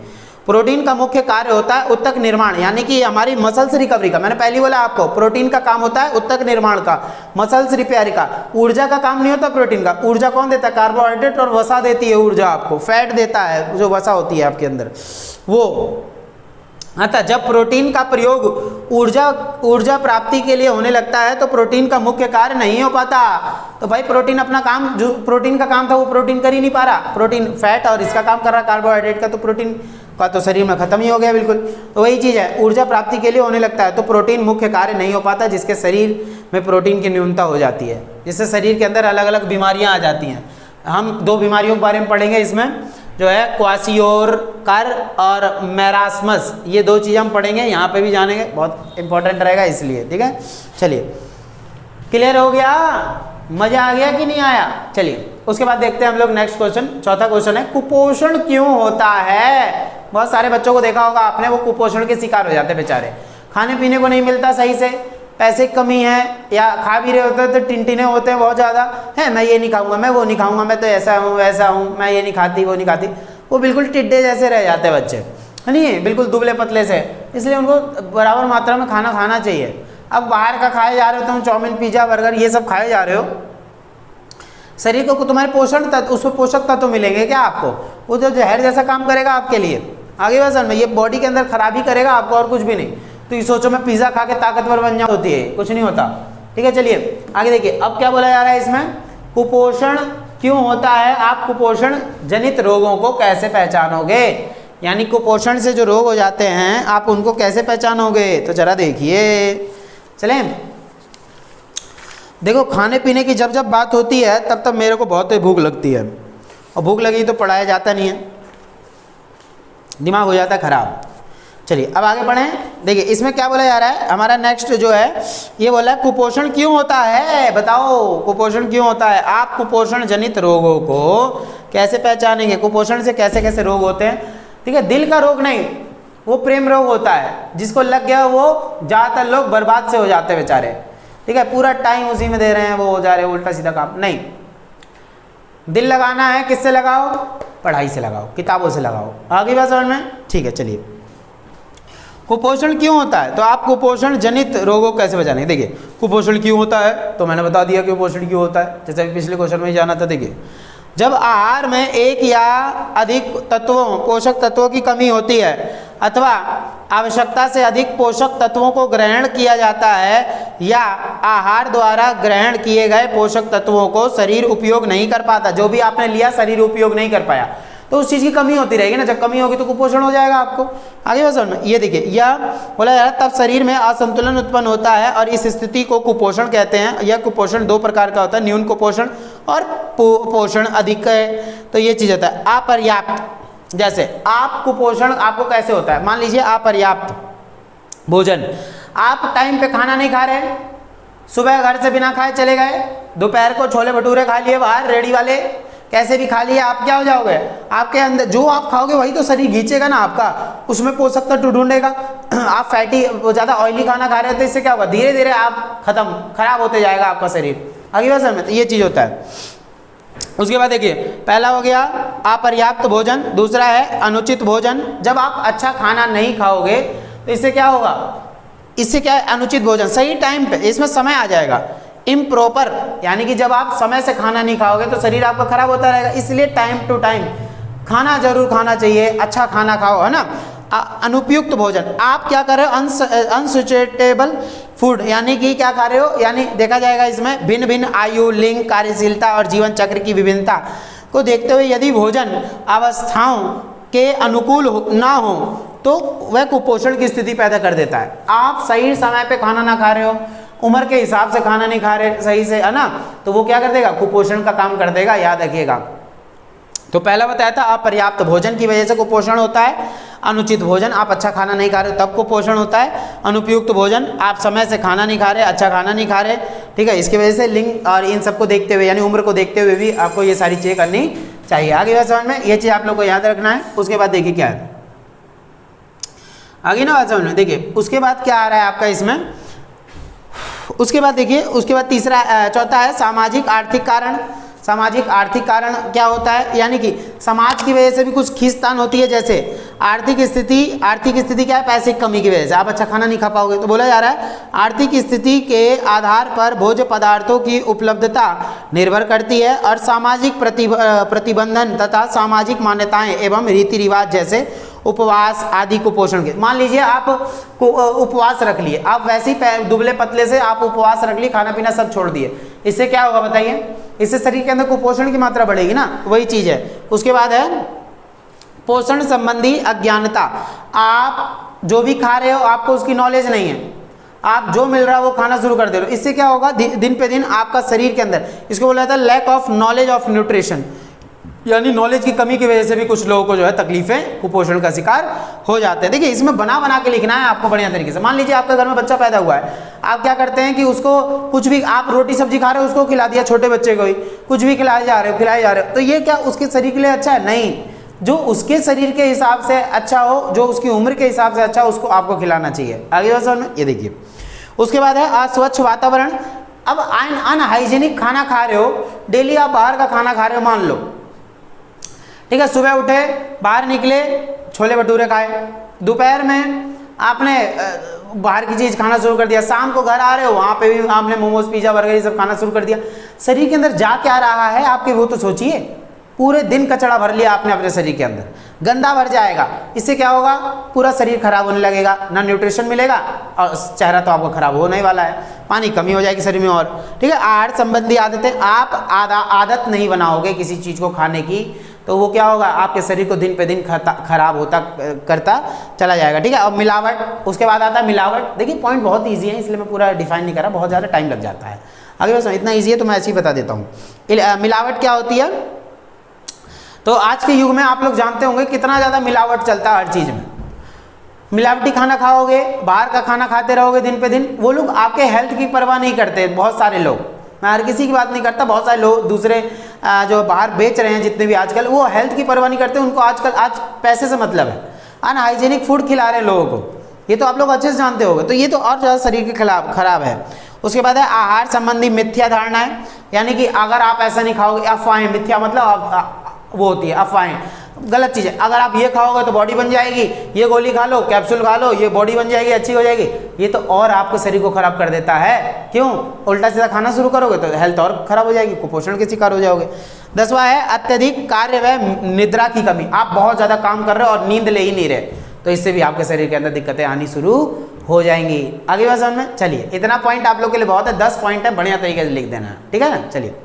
प्रोटीन का मुख्य कार्य होता है उत्तक निर्माण, यानी कि हमारी मसल्स रिकवरी का। मैंने पहले बोला आपको प्रोटीन का काम होता है उत्तक निर्माण का, मसल्स रिपेयर का। ऊर्जा का काम नहीं होता प्रोटीन का। ऊर्जा कौन देता है, कार्बोहाइड्रेट और वसा देती है ऊर्जा आपको। फैट देता है जो वसा होती है आपके अंदर वो। अतः जब प्रोटीन का प्रयोग ऊर्जा प्राप्ति के लिए होने लगता है तो प्रोटीन का मुख्य कार्य नहीं हो पाता। तो भाई प्रोटीन अपना काम, जो प्रोटीन का काम था वो प्रोटीन कर ही नहीं पा रहा। प्रोटीन फैट और इसका काम कर रहा कार्बोहाइड्रेट का, तो प्रोटीन का तो शरीर में खत्म ही हो गया बिल्कुल। तो वही चीज़ है, ऊर्जा प्राप्ति के लिए होने लगता है तो प्रोटीन मुख्य कार्य नहीं हो पाता, जिसके शरीर में प्रोटीन की न्यूनता हो जाती है, जिससे शरीर के अंदर अलग अलग बीमारियां आ जाती हैं। हम 2 बीमारियों के बारे में पढ़ेंगे इसमें, जो है क्वासियोरकर और मैरास्मस। ये 2 चीज़ हम पढ़ेंगे, यहाँ पे भी जानेंगे, बहुत इंपॉर्टेंट रहेगा इसलिए। ठीक है, चलिए क्लियर हो गया, मजा आ गया कि नहीं आया? चलिए उसके बाद देखते हैं हम लोग नेक्स्ट क्वेश्चन। चौथा क्वेश्चन है कुपोषण क्यों होता है। बहुत सारे बच्चों को देखा होगा आपने, वो कुपोषण के शिकार हो जाते हैं बेचारे। खाने पीने को नहीं मिलता सही से, पैसे की कमी है, या खा भी रहे होते हैं तो टिनटिने होते हैं बहुत ज़्यादा, है मैं ये नहीं खाऊंगा, मैं वो नहीं खाऊंगा, मैं तो ऐसा हूँ वैसा हूँ, मैं ये नहीं खाती वो नहीं खाती। वो बिल्कुल टिड्डे जैसे रह जाते हैं बच्चे, है नहीं, बिल्कुल दुबले पतले से। इसलिए उनको बराबर मात्रा में खाना खाना चाहिए। अब बाहर का खाए जा रहे हो तुम, चाउमीन पिज्ज़ा बर्गर ये सब खाए जा रहे हो, शरीर को तुम्हारे पोषण तत्व, उसमें पोषक तत्व मिलेंगे क्या आपको? वो जो जहर जैसा काम करेगा आपके लिए आगे वजन में, ये बॉडी के अंदर खराबी करेगा आपको और कुछ भी नहीं। तो ये सोचो मैं पिज़्ज़ा खा के ताकतवर बन जाऊँ, होती है कुछ नहीं होता। ठीक है, चलिए आगे देखिए। अब क्या बोला जा रहा है इसमें, कुपोषण क्यों होता है, आप कुपोषण जनित रोगों को कैसे पहचानोगे, यानी कुपोषण से जो रोग हो जाते हैं आप उनको कैसे पहचानोगे। तो जरा देखिए, चलें देखो, खाने पीने की जब जब बात होती है तब तब मेरे को बहुत भूख लगती है, और भूख लगी तो पढ़ाया जाता नहीं है, दिमाग हो जाता है खराब। चलिए अब आगे बढ़ें। देखिए इसमें क्या बोला जा रहा है, हमारा नेक्स्ट जो है ये बोला है कुपोषण क्यों होता है, बताओ कुपोषण क्यों होता है। आप कुपोषण जनित रोगों को कैसे पहचानेंगे, कुपोषण से कैसे कैसे रोग होते हैं। ठीक है, दिल का रोग नहीं, वो प्रेम रोग होता है, जिसको लग गया वो ज़्यादातर लोग बर्बाद से हो जाते हैं बेचारे। ठीक है, पूरा टाइम उसी में दे रहे हैं, वो हो जा रहे हैं उल्टा सीधा काम। नहीं, दिल लगाना है किससे लगाओ, पढ़ाई से लगाओ, किताबों से लगाओ। आगे बात समझ में, ठीक है। चलिए कुपोषण क्यों होता है, तो आप कुपोषण जनित रोगों को कैसे बचाएंगे। देखिए कुपोषण क्यों होता है तो मैंने बता दिया कि कुपोषण क्यों होता है, जैसे पिछले क्वेश्चन में ही जाना था। देखिए जब आहार में एक या अधिक तत्वों पोषक तत्वों की कमी होती है अथवा आवश्यकता से अधिक पोषक तत्वों को ग्रहण किया जाता है या आहार द्वारा ग्रहण किए गए पोषक तत्वों को शरीर उपयोग नहीं कर पाता, जो भी आपने लिया शरीर उपयोग नहीं कर पाया, तो उस चीज़ की कमी होती रहेगी ना। जब कमी होगी तो कुपोषण हो जाएगा आपको। आगे बात समझ में, ये देखिए, यह बोला जा रहा है तब शरीर में असंतुलन उत्पन्न होता है और इस स्थिति को कुपोषण कहते हैं। यह कुपोषण दो प्रकार का होता है, न्यून कुपोषण और पोषण अधिक है। तो ये चीज़ होता है अपर्याप्त। जैसे आप कुपोषण आपको कैसे होता है, मान लीजिए अपर्याप्त भोजन, आप टाइम पे खाना नहीं खा रहे, सुबह घर से बिना खाए चले गए, दोपहर को छोले भटूरे खा लिए बाहर रेडी वाले, कैसे भी खा लिया, आप क्या हो जाओगे, आपके अंदर जो आप खाओगे वही तो शरीर खींचेगा ना आपका, उसमें पोषक तत्व ढूंढेगा। आप फैटी ज़्यादा ऑयली खाना खा रहे हो तो इससे क्या होगा, धीरे धीरे आप खत्म खराब होते जाएगा आपका शरीर। आगे बात समझ में, तो ये चीज़ होता है। उसके बाद देखिए, पहला हो गया अपर्याप्त भोजन, दूसरा है अनुचित भोजन। जब आप अच्छा खाना नहीं खाओगे तो इससे क्या होगा, इससे क्या है, अनुचित भोजन, सही टाइम पे, इसमें समय आ जाएगा। इम्प्रॉपर यानी कि जब आप समय से खाना नहीं खाओगे तो शरीर आपका खराब होता रहेगा, इसलिए टाइम टू टाइम खाना जरूर खाना चाहिए, अच्छा खाना खाओ, है ना। अनुपयुक्त भोजन, आप क्या कर रहे हो, अनसुटेबल फूड, यानी कि क्या खा रहे हो, यानी देखा जाएगा इसमें भिन्न भिन्न आयु, लिंग, कार्यशीलता और जीवन चक्र की विभिन्नता को देखते हुए यदि भोजन अवस्थाओं के अनुकूल ना हो तो वह कुपोषण की स्थिति पैदा कर देता है। आप सही समय पे खाना ना खा रहे हो, उम्र के हिसाब से खाना नहीं खा रहे सही से, है ना, तो वो क्या कर देगा, कुपोषण का काम कर देगा, याद रखिएगा। तो पहला बताया था अपर्याप्त भोजन की वजह से कुपोषण होता है, अनुचित भोजन, आप अच्छा खाना नहीं खा रहे तब कुपोषण होता है, अनुपयुक्त भोजन, आप समय से खाना नहीं खा रहे, अच्छा खाना नहीं खा रहे, ठीक है, इसकी वजह से लिंग और इन सबको देखते हुए यानी उम्र को देखते हुए भी आपको ये सारी चीज़ें करनी चाहिए। आगे बात समझ में, ये चीज़ आप लोग को याद रखना है। उसके बाद देखिए क्या है आगे ना बात समझ में, देखिए उसके बाद क्या आ रहा है आपका इसमें, उसके बाद देखिए, उसके बाद चौथा है सामाजिक आर्थिक कारण। सामाजिक आर्थिक कारण क्या होता है, यानी कि समाज की वजह से भी कुछ खींचतान होती है। जैसे आर्थिक स्थिति क्या है, पैसे की कमी की वजह से आप अच्छा खाना नहीं खा पाओगे, तो बोला जा रहा है आर्थिक स्थिति के आधार पर भोज्य पदार्थों की उपलब्धता निर्भर करती है और सामाजिक प्रतिबंधन तथा सामाजिक मान्यताएं एवं रीति रिवाज जैसे उपवास आदि कुपोषण के। मान लीजिए आप उपवास रख लिए, आप वैसे ही दुबले पतले से आप उपवास रख लिए, खाना पीना सब छोड़ दिए, इससे क्या होगा बताइए, इससे शरीर के अंदर कुपोषण की मात्रा बढ़ेगी ना, वही चीज है। उसके बाद है पोषण संबंधी अज्ञानता, आप जो भी खा रहे हो आपको उसकी नॉलेज नहीं है, आप जो मिल रहा है वो खाना शुरू कर दे रहे हो, इससे क्या होगा, दिन पे दिन आपका शरीर के अंदर, इसको बोला जाता है lack of knowledge of nutrition, यानी नॉलेज की कमी की वजह से भी कुछ लोगों को जो है तकलीफें कुपोषण का शिकार हो जाते हैं। देखिए इसमें बना के लिखना है आपको बढ़िया तरीके से। मान लीजिए आपके घर में बच्चा पैदा हुआ है, आप क्या करते हैं कि उसको कुछ भी, आप रोटी सब्जी खा रहे हो उसको खिला दिया, छोटे बच्चे को ही कुछ भी खिलाए जा रहे हो, तो ये क्या उसके शरीर के लिए अच्छा है, नहीं, जो उसके शरीर के हिसाब से अच्छा हो, जो उसकी उम्र के हिसाब से अच्छा हो, उसको आपको खिलाना चाहिए। आगे बात समझ में, ये देखिए। उसके बाद है अस्वच्छ वातावरण। अब अनहाइजीनिक खाना खा रहे हो, डेली आप बाहर का खाना खा रहे हो, मान लो, ठीक है, सुबह उठे बाहर निकले छोले भटूरे खाए, दोपहर में आपने बाहर की चीज़ खाना शुरू कर दिया, शाम को घर आ रहे हो वहाँ पे भी आपने मोमोज पिज़्ज़ा बर्गर ये सब खाना शुरू कर दिया, शरीर के अंदर जा क्या रहा है आपके, वो तो सोचिए। पूरे दिन कचड़ा भर लिया आपने अपने शरीर के अंदर, गंदा भर जाएगा, इससे क्या होगा, पूरा शरीर खराब होने लगेगा, ना न्यूट्रिशन मिलेगा और चेहरा तो आपका खराब होने वाला है, पानी कमी हो जाएगी शरीर में और, ठीक है। आहार संबंधी आदतें, आप आदत नहीं बनाओगे किसी चीज़ को खाने की तो वो क्या होगा, आपके शरीर को दिन पे दिन खराब होता करता चला जाएगा, ठीक है। और मिलावट, उसके बाद आता है मिलावट। देखिए पॉइंट बहुत ईजी है, इसलिए मैं पूरा डिफाइन नहीं कर रहा, बहुत ज़्यादा टाइम लग जाता है। आगे बस इतना ईजी है तो मैं ऐसे ही बता देता हूँ। मिलावट क्या होती है, तो आज के युग में आप लोग जानते होंगे कितना ज़्यादा मिलावट चलता है हर चीज़ में। मिलावटी खाना खाओगे, बाहर का खाना खाते रहोगे दिन पे दिन, वो लोग आपके हेल्थ की परवाह नहीं करते। बहुत सारे लोग, मैं हर किसी की बात नहीं करता, बहुत सारे लोग दूसरे जो बाहर बेच रहे हैं जितने भी आजकल, वो हेल्थ की परवाह नहीं करते, उनको आज पैसे से मतलब है, अनहाइजीनिक फूड खिला रहे हैं लोगों को, ये तो आप लोग अच्छे से जानते होंगे, तो ये तो और ज़्यादा शरीर के खिलाफ खराब है। उसके बाद है आहार संबंधी मिथ्या धारणाएं, यानी कि अगर आप ऐसा नहीं खाओगे, अफवाहें, मिथ्या मतलब वो होती है, अफवाहें, गलत चीज़ है। अगर आप ये खाओगे तो बॉडी बन जाएगी, ये गोली खा लो, कैप्सूल खा लो, ये बॉडी बन जाएगी, अच्छी हो जाएगी, ये तो और आपके शरीर को खराब कर देता है। क्यों? उल्टा सीधा खाना शुरू करोगे तो हेल्थ और खराब हो जाएगी, कुपोषण के शिकार हो जाओगे। 10वां है अत्यधिक कार्य व निद्रा की कमी। आप बहुत ज़्यादा काम कर रहे हो और नींद ले ही नहीं रहे, तो इससे भी आपके शरीर के अंदर दिक्कतें आनी शुरू हो जाएंगी। आगे बात समझ में? चलिए, इतना पॉइंट आप लोग के लिए बहुत है, 10 पॉइंट है, बढ़िया तरीके से लिख देना है, ठीक है ना। चलिए,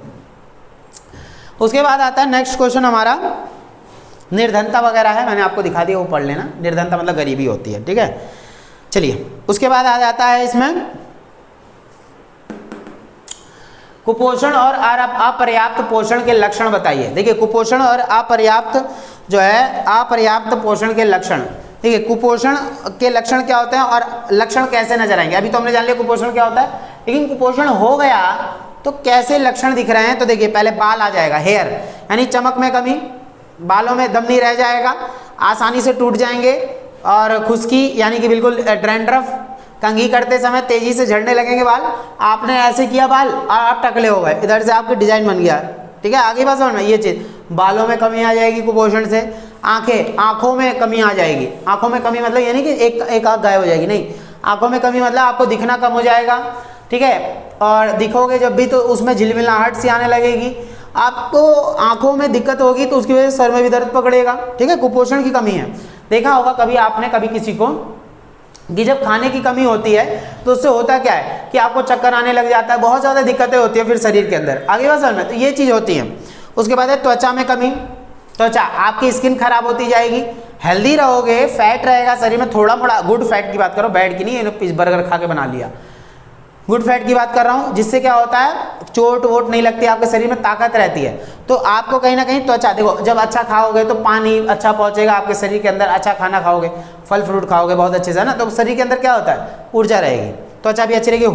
उसके बाद आता है नेक्स्ट क्वेश्चन हमारा, निर्धनता वगैरह है, मैंने आपको दिखा दिया, वो पढ़ लेना। निर्धनता मतलब गरीबी होती है, ठीक है। चलिए, उसके बाद आ जाता है इसमें कुपोषण और अपर्याप्त पोषण के लक्षण बताइए। देखिए, कुपोषण और अपर्याप्त जो है, अपर्याप्त पोषण के लक्षण, ठीक है। कुपोषण के लक्षण क्या होते हैं और लक्षण कैसे नजर आएंगे? अभी तो हमने जान लिया कुपोषण क्या होता है, लेकिन कुपोषण हो गया तो कैसे लक्षण दिख रहे हैं? तो देखिए, पहले बाल आ जाएगा, हेयर, यानी चमक में कमी, बालों में दम नहीं रह जाएगा, आसानी से टूट जाएंगे, और खुश्की यानी कि बिल्कुल ड्रैंड्रफ, कंघी करते समय तेजी से झड़ने लगेंगे बाल। आपने ऐसे किया बाल और आप टकले हो गए, इधर से आपके डिजाइन बन गया, ठीक है। आगे बात समझना, ये चीज, बालों में कमी आ जाएगी कुपोषण से। आंखों में कमी आ जाएगी। आंखों में कमी मतलब यानी कि एक आंख गायब हो जाएगी, नहीं, आंखों में कमी मतलब आपको दिखना कम हो जाएगा, ठीक है। और दिखोगे जब भी तो उसमें झिलमिलाहट सी आने लगेगी, आपको आंखों में दिक्कत होगी, तो उसकी वजह से सर में भी दर्द पकड़ेगा, ठीक है। कुपोषण की कमी है। देखा होगा कभी आपने, कभी किसी को, कि जब खाने की कमी होती है तो उससे होता क्या है कि आपको चक्कर आने लग जाता है, बहुत ज़्यादा दिक्कतें होती है फिर शरीर के अंदर। आगे बात समझ में? तो ये चीज़ होती है। उसके बाद है त्वचा में कमी। त्वचा, आपकी स्किन खराब होती जाएगी। हेल्दी रहोगे, फैट रहेगा शरीर में, थोड़ा मोड़ा, गुड फैट की बात करो, बैड की नहीं, पिज़्ज़ा बर्गर खा के बना लिया, गुड फैट की बात कर रहा हूँ, जिससे क्या होता है, चोट वोट नहीं लगती, आपके शरीर में ताकत रहती है। तो आपको कहीं ना कहीं त्वचा, देखो, जब अच्छा खाओगे तो पानी अच्छा पहुंचेगा आपके शरीर के अंदर, अच्छा खाना खाओगे, फल फ्रूट खाओगे बहुत अच्छे से, है ना, तो शरीर के अंदर क्या होता है, ऊर्जा रहेगी, त्वचा भी अच्छी रहेगी।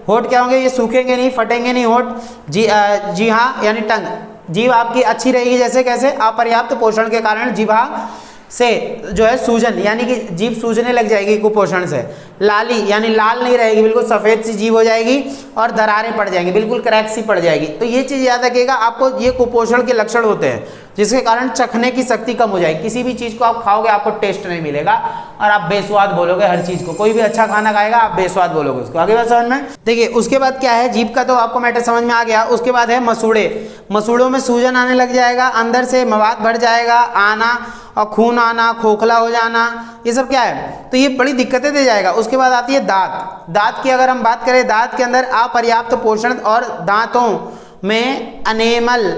होठ क्या होंगे, ये सूखेंगे नहीं, फटेंगे नहीं होठ। जी हाँ, यानी टंग, जीभ आपकी अच्छी रहेगी। जैसे कैसे? अपर्याप्त पोषण के कारण जीभा से जो है सूजन, यानी कि जीभ सूजने लग जाएगी कुपोषण से। लाली यानी लाल नहीं रहेगी, बिल्कुल सफ़ेद सी जीभ हो जाएगी, और दरारें पड़ जाएंगी, बिल्कुल क्रैक सी पड़ जाएगी। तो ये चीज़ याद रखिएगा, आपको ये कुपोषण के लक्षण होते हैं, जिसके कारण चखने की शक्ति कम हो जाएगी। किसी भी चीज़ को आप खाओगे आपको टेस्ट नहीं मिलेगा, और आप बेस्वाद बोलोगे हर चीज़ को। कोई भी अच्छा खाना खाएगा आप बेस्वाद बोलोगे उसको। आगे बात समझ में? देखिए, उसके बाद क्या है, जीभ का तो आपको मैटर समझ में आ गया। उसके बाद है मसूड़े। मसूड़ों में सूजन आने लग जाएगा, अंदर से मवाद भर जाएगा, आना और खून आना, खोखला हो जाना, ये सब क्या है, तो ये बड़ी दिक्कतें दे जाएगा। उसके बाद आती है दांत। दांत की अगर हम बात करें, दांत के अंदर अपर्याप्त पोषण और दांतों में अनेमल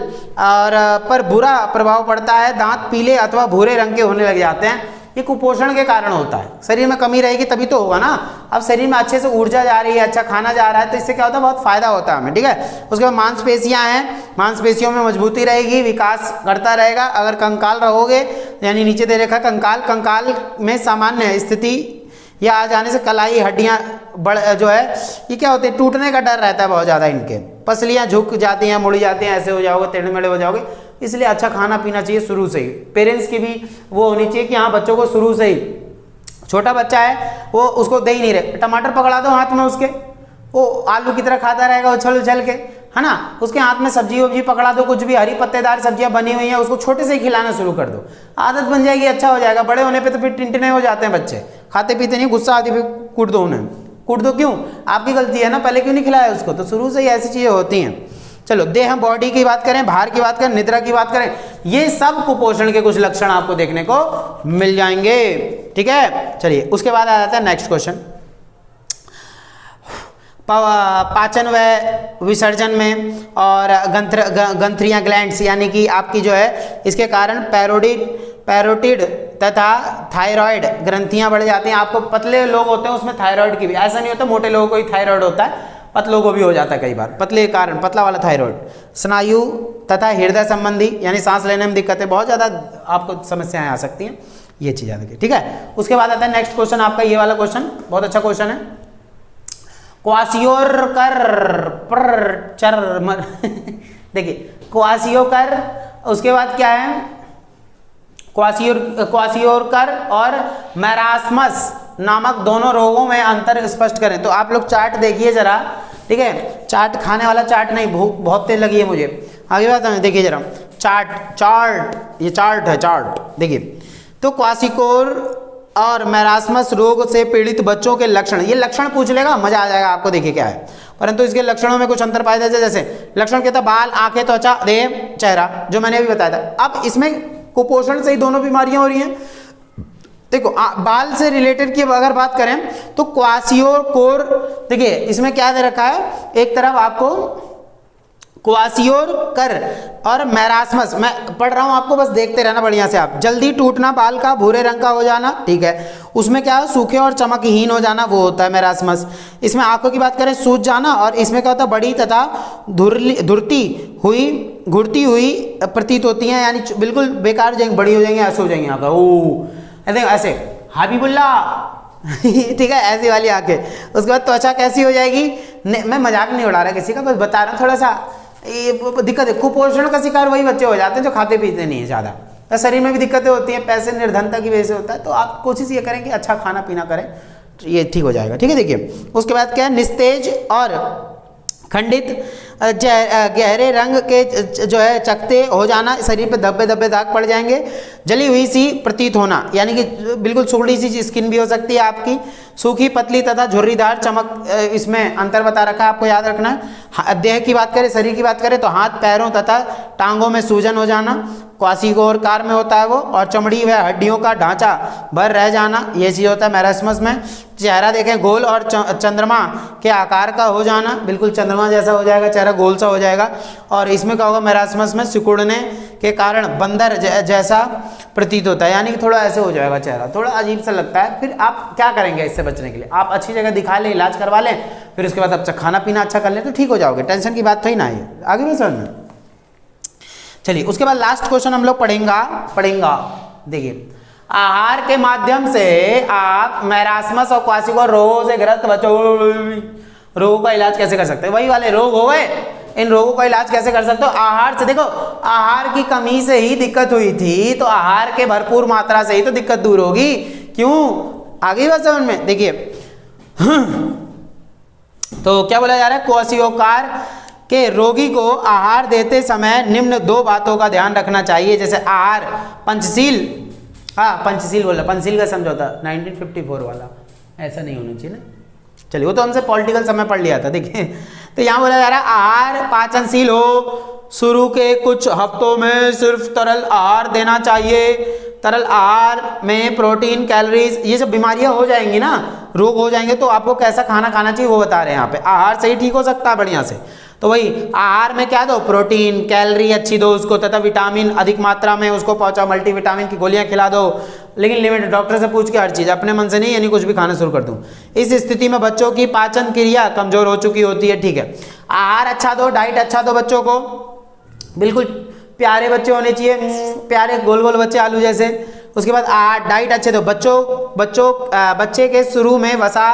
और पर बुरा प्रभाव पड़ता है। दांत पीले अथवा भूरे रंग के होने लग जाते हैं, ये कुपोषण के कारण होता है। शरीर में कमी रहेगी तभी तो होगा ना। अब शरीर में अच्छे से ऊर्जा जा रही है, अच्छा खाना जा रहा है, तो इससे क्या होता है, बहुत फायदा होता है हमें, ठीक है। उसके बाद मांसपेशियां हैं, मांसपेशियों में मजबूती रहेगी, विकास करता रहेगा। अगर कंकाल रहोगे, यानी नीचे दे रखा कंकाल में सामान्य स्थिति या आ जाने से कलाई, हड्डियां जो है ये क्या होते हैं, टूटने का डर रहता है बहुत ज़्यादा इनके। पसलियां झुक जाती हैं, मुड़ी जाती हैं, ऐसे हो जाओगे, टेढ़े मेढ़े हो जाओगे। इसलिए अच्छा खाना पीना चाहिए शुरू से ही। पेरेंट्स की भी वो होनी चाहिए कि हाँ, बच्चों को शुरू से ही, छोटा बच्चा है वो, उसको दे ही नहीं रहे, टमाटर पकड़ा दो हाथ में उसके, वो आलू की तरह खाता रहेगा उछल उछल के, है ना। उसके हाथ में सब्जी वब्जी पकड़ा दो, कुछ भी हरी पत्तेदार सब्जियां बनी हुई हैं, उसको छोटे से ही खिलाना शुरू कर दो, आदत बन जाएगी, अच्छा हो जाएगा। बड़े होने पे तो फिर टिनटिने हो जाते हैं बच्चे, खाते पीते नहीं, गुस्सा आती, फिर कूट दो उन्हें। कूट दो क्यों? आपकी गलती है ना, पहले क्यों नहीं खिलाया उसको। तो शुरू से ही ऐसी चीज़ें होती हैं। चलो, देह बॉडी की बात करें, भार की बात करें, निद्रा की बात करें, ये सब कुपोषण के कुछ लक्षण आपको देखने को मिल जाएंगे, ठीक है। चलिए, उसके बाद आ जाता है नेक्स्ट क्वेश्चन, पाचन व विसर्जन में और ग्रंथियां, ग्लैंड्स, यानी कि आपकी जो है इसके कारण पैरोटिड तथा थायराइड ग्रंथियां बढ़ जाती हैं। आपको पतले लोग होते हैं उसमें थायराइड की भी, ऐसा नहीं होता मोटे लोगों को ही थायराइड होता है, पतलों को भी हो जाता है कई बार, पतले के कारण, पतला वाला थायराइड। स्नायु तथा हृदय संबंधी, यानी सांस लेने में दिक्कतें, बहुत ज़्यादा आपको समस्याएं आ सकती हैं, ये चीज़ याद रखिए, ठीक है। उसके बाद आता है नेक्स्ट क्वेश्चन आपका, ये वाला क्वेश्चन बहुत अच्छा क्वेश्चन है, क्वासियोकर देखिए, क्वासियोकर, उसके बाद क्या है, क्वासियोकर और मैरास्मस नामक दोनों रोगों में अंतर स्पष्ट करें। तो आप लोग चार्ट देखिए जरा, ठीक है, चार्ट खाने वाला चार्ट नहीं, भूख बहुत तेज लगी है मुझे। आगे बात है, देखिए जरा, चार्ट ये चार्ट है, चार्ट देखिए। तो क्वासिकोर और मैरास्मस रोग से पीड़ित बच्चों के लक्षण, ये लक्षण पूछ लेगा, मजा आ जाएगा आपको। देखिए क्या है, परंतु इसके लक्षणों में कुछ अंतर पाए जाते हैं। जैसे लक्षण कहता है बाल, आंखें, त्वचा, देह, चेहरा, जो मैंने अभी बताया था। अब इसमें कुपोषण से ही दोनों बीमारियां हो रही हैं। देखो बाल से रिलेटेड की अगर बात करें तो क्वासियोर, देखिए इसमें क्या दे रखा है, एक तरफ आपको क्वासियोर कर और मैरास्मस, मैं पढ़ रहा हूं आपको, बस देखते रहना बढ़िया से आप। जल्दी टूटना बाल का, भूरे रंग का हो जाना, ठीक है। उसमें क्या है, सूखे और चमकहीन हो जाना, वो होता है मैरास्मस। इसमें आंखों की बात करें, सूज जाना, और इसमें क्या होता है, बड़ी तथा घुरती हुई प्रतीत होती हैं, यानी बिल्कुल बेकार हो जाएंगी, बड़ी हो जाएंगी, ऐसे हो जाएंगी आंखें, ओ ऐसे हबीबुल्ला ठीक है, ऐसी वाली आंखें। उसके बाद त्वचा कैसी हो जाएगी, मैं मजाक नहीं उड़ा रहा किसी का, बस बता रहा हूँ थोड़ा सा ये दिक्कत है। कुपोषण का शिकार वही बच्चे हो जाते हैं जो खाते पीते नहीं है ज़्यादा, तो शरीर में भी दिक्कतें होती हैं, पैसे निर्धनता की वजह से होता है। तो आप कोशिश ये करें कि अच्छा खाना पीना करें, ये ठीक हो जाएगा, ठीक है। देखिए उसके बाद क्या है, निस्तेज और खंडित गहरे रंग के जो है चकते हो जाना, शरीर पे धब्बे धब्बे दाग पड़ जाएंगे, जली हुई सी प्रतीत होना, यानी कि बिल्कुल सुगड़ी सी स्किन भी हो सकती है आपकी, सूखी पतली तथा झुर्रीदार चमक, इसमें अंतर बता रखा है, आपको याद रखना है। देह की बात करें, शरीर की बात करें तो हाथ, पैरों तथा टांगों में सूजन हो जाना, क्वासिकोर में होता है वो, और चमड़ी व हड्डियों का ढांचा भर रह जाना, ये चीज़ होता है मैरास्मस में। चेहरा देखें गोल और चंद्रमा के आकार का हो जाना, बिल्कुल चंद्रमा जैसा हो जाएगा, चेहरा गोल सा हो जाएगा। और इसमें क्या होगा, मैरास्मस में सिकुड़ने के कारण बंदर जैसा प्रतीत होता है, यानी कि थोड़ा ऐसे हो जाएगा चेहरा, थोड़ा अजीब सा लगता है। फिर आप क्या करेंगे इससे बचने के लिए, आप अच्छी जगह दिखा लें, इलाज करवा लें, फिर उसके बाद आप खाना पीना अच्छा कर लें तो ठीक हो जाओगे, टेंशन की बात तो ही ना है। आगे भी समझ में। चलिए उसके बाद लास्ट क्वेश्चन हम लोग पढ़ेंगा। देखिए आहार के माध्यम से आप मैरास्मस और क्वासिकोर रोगों से ग्रस्त बच्चों रोगों का इलाज कैसे कर सकते हैं। वही वाले रोग हो गए, इन रोगों का इलाज कैसे कर सकते हो, आहार से। देखो आहार की कमी से ही दिक्कत हुई थी, तो आहार के भरपूर मात्रा से ही तो दिक्कत दूर होगी। क्यों, आगे बात समझ में। देखिए तो क्या बोला जा रहा है, क्वासियोकार के रोगी को आहार देते समय निम्न दो बातों का ध्यान रखना चाहिए। जैसे आहार पंचशील, पंचशील बोला, पंचशील का समझौता 1954 वाला, ऐसा नहीं होना चाहिए ना। चलिए वो तो हमसे पॉलिटिकल समय पढ़ लिया था। देखिए तो यहाँ बोला जा रहा है आहार पाचनशील हो, शुरू के कुछ हफ्तों में सिर्फ तरल आहार देना चाहिए। तरल आहार में प्रोटीन, कैलोरीज, ये सब बीमारियां हो जाएंगी ना, रोग हो जाएंगे, तो आपको कैसा खाना खाना चाहिए वो बता रहे हैं यहाँ पे। आहार से ही ठीक हो सकता है बढ़िया से। तो वही आहार में क्या दो, प्रोटीन, कैलोरी अच्छी दो उसको, तथा विटामिन अधिक मात्रा में उसको पहुंचाओ, मल्टीविटामिन की गोलियां खिला दो, लेकिन लिमिट, डॉक्टर से पूछ के हर चीज़, अपने मन से नहीं, यानी कुछ भी खाना शुरू कर दूं। इस स्थिति में बच्चों की पाचन क्रिया कमजोर हो चुकी होती है, ठीक है। आहार अच्छा दो, डाइट अच्छा दो बच्चों को, बिल्कुल प्यारे बच्चे होने चाहिए, प्यारे गोल गोल बच्चे आलू जैसे। उसके बाद डाइट अच्छे दो बच्चे के शुरू में वसा,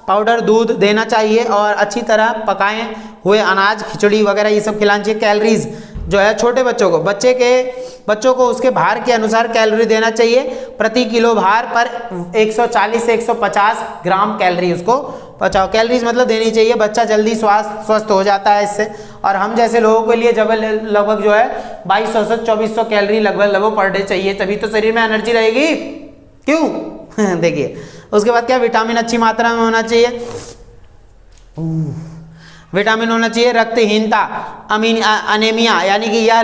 पाउडर, दूध देना चाहिए, और अच्छी तरह पकाए हुए अनाज, खिचड़ी वगैरह ये सब खिलाना चाहिए। कैलोरीज जो है छोटे बच्चों को उसके भार के अनुसार कैलोरी देना चाहिए। प्रति किलो भार पर 140 से 150 ग्राम कैलोरी उसको पचाओ। कैलोरीज मतलब देनी चाहिए, बच्चा जल्दी स्वस्थ हो जाता है इससे। और हम जैसे लोगों के लिए जब लगभग जो है 2200 से 2400 कैलोरी लगभग पर डे चाहिए, तभी तो शरीर में एनर्जी रहेगी। क्यों देखिए उसके बाद क्या, विटामिन अच्छी मात्रा में होना चाहिए, विटामिन होना चाहिए। रक्तहीनता, अनीमिया, यानी कि यह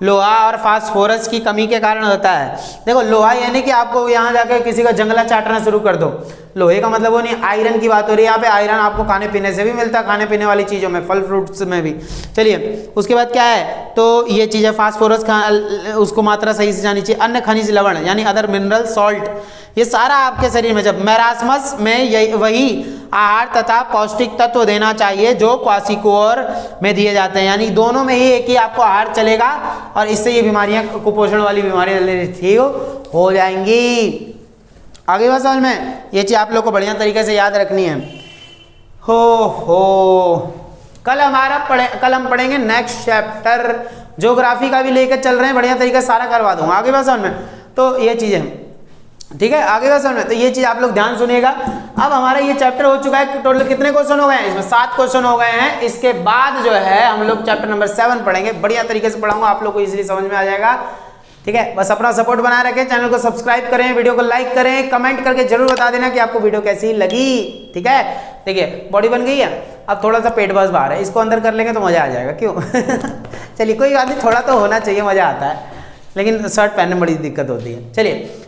लोहा और फास्फोरस की कमी के कारण होता है। देखो लोहा यानी कि आपको यहाँ जाकर किसी का जंगला चाटना शुरू कर दो, लोहे का मतलब वो नहीं, आयरन की बात हो रही है यहाँ पे। आयरन आपको खाने पीने से भी मिलता है, खाने पीने वाली चीज़ों में, फल फ्रूट्स में भी। चलिए उसके बाद क्या है, तो ये चीज़ें फास्फोरस उसको मात्रा सही से जानी चाहिए। अन्य खनिज लवण यानी अदर मिनरल सॉल्ट, ये सारा आपके शरीर में, जब मैरास्मस में वही आहार तथा पौष्टिक तत्व देना चाहिए जो क्वासिकोर में दिए जाते हैं, यानी दोनों में ही एक ही आपको आहार चलेगा, और इससे ये बीमारियां, कुपोषण वाली बीमारियां ठीक हो जाएंगी। आगे बात समझ में, ये चीज़ आप लोग को बढ़िया तरीके से याद रखनी है। कल हम पढ़ेंगे नेक्स्ट चैप्टर, ज्योग्राफी का भी लेकर चल रहे हैं, बढ़िया तरीके से सारा करवा दूंगा। आगे बात समझ में, तो ये चीज़ें ठीक है, आगे बात समझ में, तो ये चीज आप लोग ध्यान सुनिएगा। अब हमारा ये चैप्टर हो चुका है, टोटल कितने क्वेश्चन हो गए हैं, इसमें 7 क्वेश्चन हो गए हैं। इसके बाद जो है हम लोग चैप्टर नंबर 7 पढ़ेंगे, बढ़िया तरीके से पढ़ाऊंगा, आप लोग को इजीली समझ में आ जाएगा। ठीक है, बस अपना सपोर्ट बनाए रखें, चैनल को सब्सक्राइब करें, वीडियो को लाइक करें, कमेंट करके जरूर बता देना कि आपको वीडियो कैसी लगी। ठीक है, देखिए बॉडी बन गई है, अब थोड़ा सा पेट बस बाहर है, इसको अंदर कर लेंगे तो मजा आ जाएगा, क्यों चलिए कोई बात नहीं, थोड़ा तो होना चाहिए, मजा आता है, लेकिन शर्ट पहनने में बड़ी दिक्कत होती है। चलिए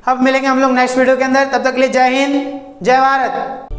अब मिलेंगे हम लोग नेक्स्ट वीडियो के अंदर, तब तक के लिए जय हिंद, जय भारत।